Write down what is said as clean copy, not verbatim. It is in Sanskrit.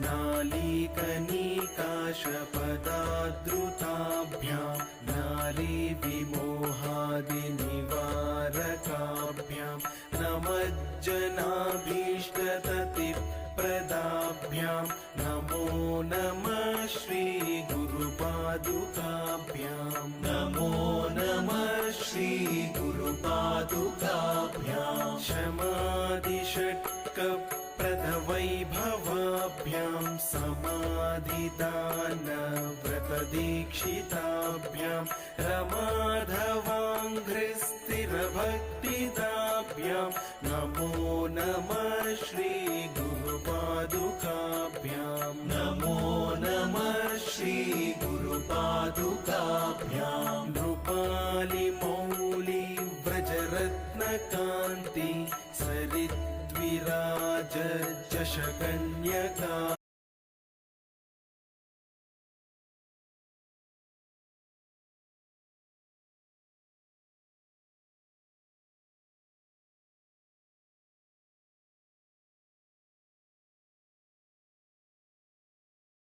नालीकनिकाशपदाद्रुताभ्यां नारीविमोहादिनिवारकाभ्यां नमज्जनाभीष्टततिप्रदाभ्यां नमो नमः श्रीगुरुपादुकाभ्यां नमो नमः श्रीगुरुपादुकाभ्यां शमादिषट्कप्रदवैभवाभ्यां समाधिदानव्रतदीक्षिताभ्यां रमाधवाङ्घ्रिस्थिरभक्तिदाभ्यां नमो नमः श्रीगुरुपादुकाभ्यां नमो नमः श्रीगुरुपादुकाभ्यां नृपालिमौली व्रजरत्नकान्ति सरिद्विराज जशकन्यका